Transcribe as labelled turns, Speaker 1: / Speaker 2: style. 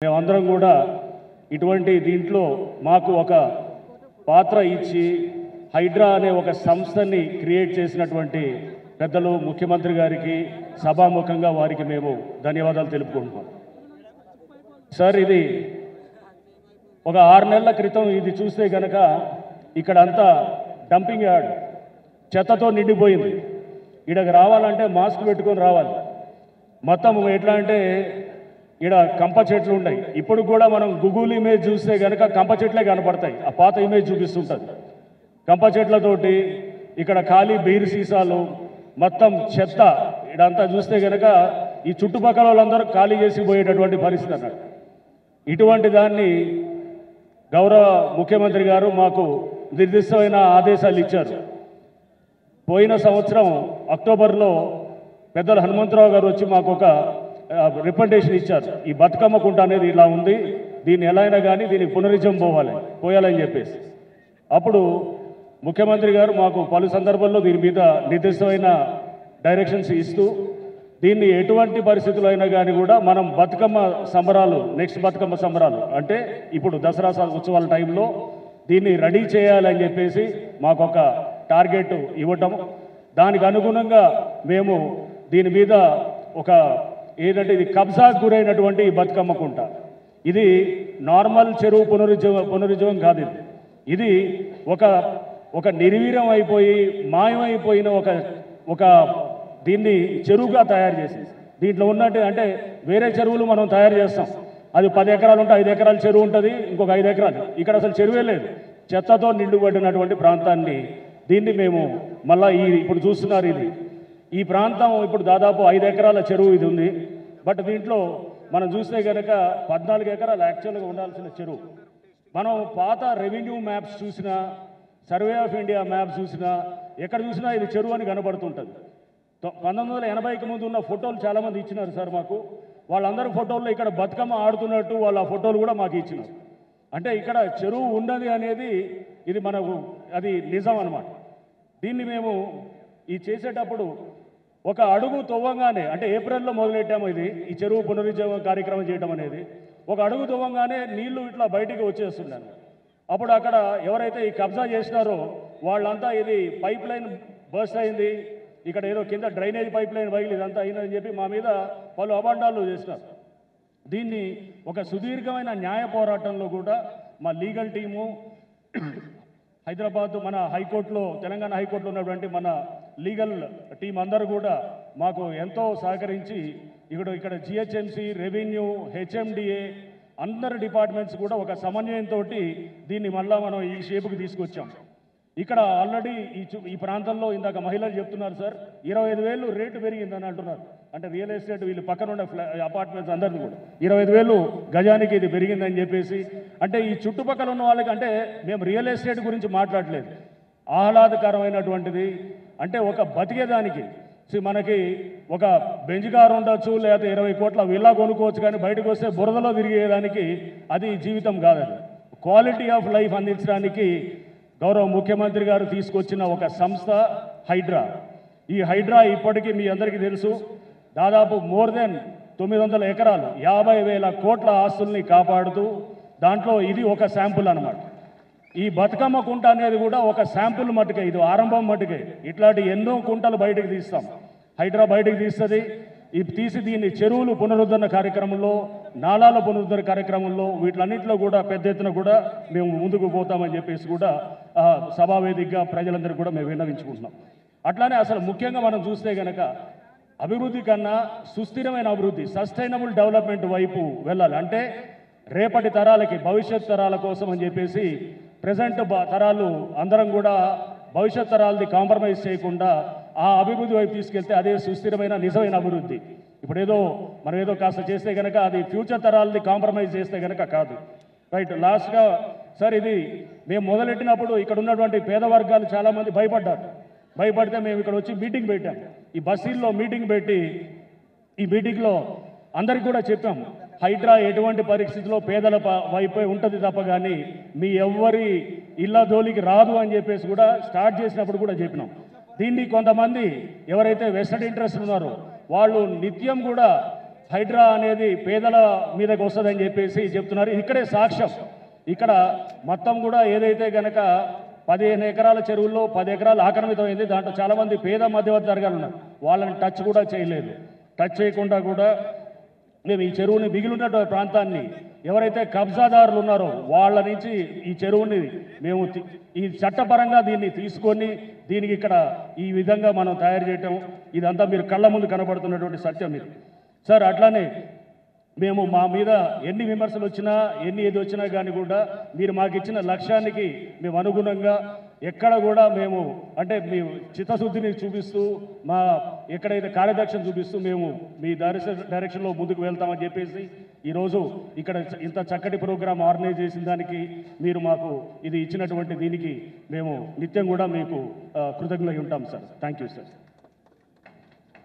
Speaker 1: మేమందరం కూడా ఇటువంటి దీంట్లో మాకు ఒక పాత్ర ఇచ్చి హైడ్రా అనే ఒక సంస్థని క్రియేట్ చేసినటువంటి పెద్దలు ముఖ్యమంత్రి గారికి సభాముఖంగా వారికి మేము ధన్యవాదాలు తెలుపుకుంటున్నాం. సార్, ఇది ఒక 6 నెలల క్రితం ఇది చూస్తే కనుక ఇక్కడ అంతా డంపింగ్ యార్డ్ చెత్తతో నిండిపోయింది. ఇక్కడికి రావాలంటే మాస్క్ పెట్టుకొని రావాలి. మొత్తం ఎట్లా అంటే ఇక్కడ కంప చెట్లు ఉన్నాయి. ఇప్పుడు కూడా మనం గూగుల్ ఇమేజ్ చూస్తే కనుక కంప చెట్లే కనపడతాయి. ఆ పాత ఇమేజ్ చూపిస్తుంటుంది. కంప చెట్లతోటి ఇక్కడ ఖాళీ బీర్ సీసాలు మొత్తం చెత్త ఇదంతా చూస్తే కనుక ఈ చుట్టుపక్కల వాళ్ళందరూ ఖాళీ చేసి పోయేటటువంటి పరిస్థితి అన్నాడు. ఇటువంటి దాన్ని గౌరవ ముఖ్యమంత్రి గారు మాకు నిర్దిష్టమైన ఆదేశాలు ఇచ్చారు. పోయిన సంవత్సరం అక్టోబర్లో పెద్దలు హనుమంతరావు గారు వచ్చి మాకు ఒక రిప్రజెంటేషన్ ఇచ్చారు. ఈ బతుకమ్మ కుంట అనేది ఇలా ఉంది, దీన్ని ఎలా అయినా కానీ దీనికి పునరుజ్జీవం పోయాలని చెప్పేసి. అప్పుడు ముఖ్యమంత్రి గారు మాకు పలు సందర్భాల్లో దీని మీద నిర్దిష్టమైన డైరెక్షన్స్ ఇస్తూ దీన్ని ఎటువంటి పరిస్థితులు అయినా కానీ కూడా మనం బతుకమ్మ సంబరాలు నెక్స్ట్ బతుకమ్మ సంబరాలు అంటే ఇప్పుడు దసరా ఉత్సవాల టైంలో దీన్ని రెడీ చేయాలని చెప్పేసి మాకు ఒక టార్గెట్ ఇవ్వటం, దానికి అనుగుణంగా మేము దీని మీద ఒక ఏంటంటే ఇది కబ్జాకు గురైనటువంటి బతుకమ్మ కుంట. ఇది నార్మల్ చెరువు పునరుజ్జీవం కాదు. ఇది ఒక నిర్వీర్యం అయిపోయి మాయమైపోయిన ఒక దీన్ని చెరువుగా తయారు చేసి దీంట్లో ఉన్నట్టు అంటే వేరే చెరువులు మనం తయారు చేస్తాం. అది 10 ఎకరాలు ఉంటే 5 ఎకరాల చెరువు ఉంటుంది, ఇంకొక 5 ఎకరాలు. ఇక్కడ అసలు చెరువే లేదు. చెత్తతో నిండుబడినటువంటి ప్రాంతాన్ని దీన్ని మేము మళ్ళీ ఇప్పుడు చూస్తున్నారు. ఈ ప్రాంతం ఇప్పుడు దాదాపు 5 ఎకరాల చెరువు ఇది ఉంది. బట్ దీంట్లో మనం చూస్తే కనుక 14 ఎకరాలు యాక్చువల్గా ఉండాల్సిన చెరువు. మనం పాత రెవెన్యూ మ్యాప్స్ చూసినా, సర్వే ఆఫ్ ఇండియా మ్యాప్స్ చూసినా, ఎక్కడ చూసినా ఇది చెరువు అని కనబడుతుంటుంది. 1980కి ముందు ఉన్న ఫోటోలు చాలామంది ఇచ్చినారు సార్ మాకు. వాళ్ళందరి ఫోటోల్లో ఇక్కడ బతుకమ్మ ఆడుతున్నట్టు వాళ్ళ ఫోటోలు కూడా మాకు ఇచ్చినారు. అంటే ఇక్కడ చెరువు ఉన్నది అనేది ఇది మనకు అది నిజం అన్నమాట. దీన్ని మేము ఈ చేసేటప్పుడు ఒక అడుగు తవ్వంగానే అంటే ఏప్రిల్లో మొదలెట్టాము ఈ చెరువు పునరుజ్జీవం కార్యక్రమం చేయడం అనేది. ఒక అడుగు తవ్వంగానే నీళ్లు ఇట్లా బయటికి వచ్చేస్తున్నాను. అప్పుడు అక్కడ ఎవరైతే ఈ కబ్జా చేసినారో వాళ్ళంతా ఇది పైప్ లైన్ బర్స్ట్ అయింది, ఇక్కడ ఏదో కింద డ్రైనేజ్ పైప్ లైన్ పగిలి ఇదంతా అయిందని చెప్పి మా మీద పలు అబాండాలు చేసినారు. దీన్ని ఒక సుదీర్ఘమైన న్యాయ పోరాటంలో కూడా మా లీగల్ టీము హైదరాబాద్ మన హైకోర్టులో తెలంగాణ హైకోర్టులో ఉన్నటువంటి మన లీగల్ టీం అందరూ కూడా మాకు ఎంతో సహకరించి ఇక్కడ జిహెచ్ఎంసి, రెవెన్యూ, హెచ్ఎండిఏ అందరు డిపార్ట్మెంట్స్ కూడా ఒక సమన్వయంతో దీన్ని మళ్ళా మనం ఈ షేపుకి తీసుకొచ్చాం. ఇక్కడ ఆల్రెడీ ఈ ప్రాంతంలో ఇందాక మహిళలు చెప్తున్నారు సార్, 25,000 రేటు పెరిగిందని అంటున్నారు. అంటే రియల్ ఎస్టేట్ వీళ్ళు పక్కన ఉన్న అపార్ట్మెంట్స్ అందరిది కూడా 25,000 గజానికి ఇది పెరిగిందని చెప్పేసి. అంటే ఈ చుట్టుపక్కల ఉన్న వాళ్ళకి అంటే మేము రియల్ ఎస్టేట్ గురించి మాట్లాడలేదు, ఆహ్లాదకరమైనటువంటిది. అంటే ఒక బతికేదానికి మనకి ఒక బెంజ్ కారు ఉండొచ్చు, లేకపోతే 20 కోట్ల విల్లా కొనుక్కోవచ్చు, కానీ బయటకు వస్తే బురదలో తిరిగేదానికి అది జీవితం కాదు. క్వాలిటీ ఆఫ్ లైఫ్ అందించడానికి గౌరవ ముఖ్యమంత్రి గారు తీసుకొచ్చిన ఒక సంస్థ హైడ్రా. ఈ హైడ్రా ఇప్పటికీ మీ అందరికీ తెలుసు, దాదాపు మోర్ దెన్ 900 ఎకరాలు 50,000 కోట్ల ఆస్తుల్ని కాపాడుతూ దాంట్లో ఇది ఒక శాంపుల్ అన్నమాట. ఈ బతుకమ్మ కుంట అనేది కూడా ఒక శాంపుల్ మట్టుకే, ఇది ఆరంభం మట్టుకే. ఇట్లాంటి ఎన్నో కుంటలు బయటకు తీస్తాం, హైడ్రా బయటకు తీస్తుంది. తీసి దీన్ని చెరువులు పునరుద్ధరణ కార్యక్రమంలో, నాలాల పునరుద్ధరణ కార్యక్రమంలో వీటిలన్నింటిలో కూడా పెద్ద ఎత్తున కూడా మేము ముందుకు పోతామని చెప్పేసి కూడా సభావేదికగా ప్రజలందరూ కూడా మేము విన్నవించుకుంటున్నాం. అట్లానే అసలు ముఖ్యంగా మనం చూస్తే కనుక అభివృద్ధి కన్నా సుస్థిరమైన అభివృద్ధి, సస్టైనబుల్ డెవలప్మెంట్ వైపు వెళ్ళాలి. అంటే రేపటి తరాలకి, భవిష్యత్ తరాల కోసం అని చెప్పేసి ప్రజెంట్ తరాలు అందరం కూడా భవిష్యత్ తరాలది కాంప్రమైజ్ చేయకుండా ఆ అభివృద్ధి వైపు తీసుకెళ్తే అదే సుస్థిరమైన నిజమైన అభివృద్ధి. ఇప్పుడు మనం ఏదో కాస్త చేస్తే కనుక అది ఫ్యూచర్ తరాలది కాంప్రమైజ్ చేస్తే కనుక కాదు. రైట్. లాస్ట్గా సార్, ఇది మేము మొదలెట్టినప్పుడు ఇక్కడ ఉన్నటువంటి పేద వర్గాలు చాలామంది భయపడితే మేము ఇక్కడ వచ్చి మీటింగ్ పెట్టాం. ఈ బస్సీల్లో మీటింగ్ పెట్టి ఈ మీటింగ్లో అందరికి కూడా చెప్పాం, హైడ్రా ఎటువంటి పరిస్థితుల్లో పేదల వైపే ఉంటుంది తప్ప కానీ మీ ఎవ్వరి ఇళ్ళ జోలికి రాదు అని చెప్పేసి కూడా స్టార్ట్ చేసినప్పుడు కూడా చెప్పినాం. దీన్ని కొంతమంది ఎవరైతే వెస్టెడ్ ఇంట్రెస్ట్ ఉన్నారో వాళ్ళు నిత్యం కూడా హైడ్రా అనేది పేదల మీదకి వస్తుందని చెప్పేసి చెప్తున్నారు. ఇక్కడే సాక్ష్యం. ఇక్కడ మొత్తం కూడా ఏదైతే గనక 15 ఎకరాల చెరువుల్లో 10 ఎకరాలు ఆక్రమితమైంది. దాంట్లో చాలామంది పేద మధ్యవర్తి వర్గాలు ఉన్నారు. వాళ్ళని టచ్ కూడా చేయలేదు. టచ్ చేయకుండా కూడా మేము ఈ చెరువుని మిగిలిన ప్రాంతాన్ని ఎవరైతే కబ్జాదారులు ఉన్నారో వాళ్ళ నుంచి ఈ చెరువుని మేము ఈ చట్టపరంగా దీన్ని తీసుకొని దీనికి ఇక్కడ ఈ విధంగా మనం తయారు చేయటం ఇదంతా మీరు కళ్ళ ముందు కనబడుతున్నటువంటి సత్యం ఇది సార్. అట్లానే మేము మా మీద ఎన్ని విమర్శలు వచ్చినా ఏది వచ్చినా కానీ కూడా మీరు మాకు ఇచ్చిన లక్ష్యానికి మేము అనుగుణంగా ఎక్కడ కూడా మేము అంటే మీ చిత్తశుద్ధిని చూపిస్తూ మా ఎక్కడైతే కార్యదర్శిని చూపిస్తూ మేము మీ డైరెక్షన్లో ముందుకు వెళ్తామని చెప్పేసి ఈరోజు ఇక్కడ ఇంత చక్కటి ప్రోగ్రాం ఆర్గనైజ్ చేసిన దానికి మీరు మాకు ఇది ఇచ్చినటువంటి దీనికి మేము నిత్యం కూడా మీకు కృతజ్ఞులై ఉంటాం సార్. Thank you sir.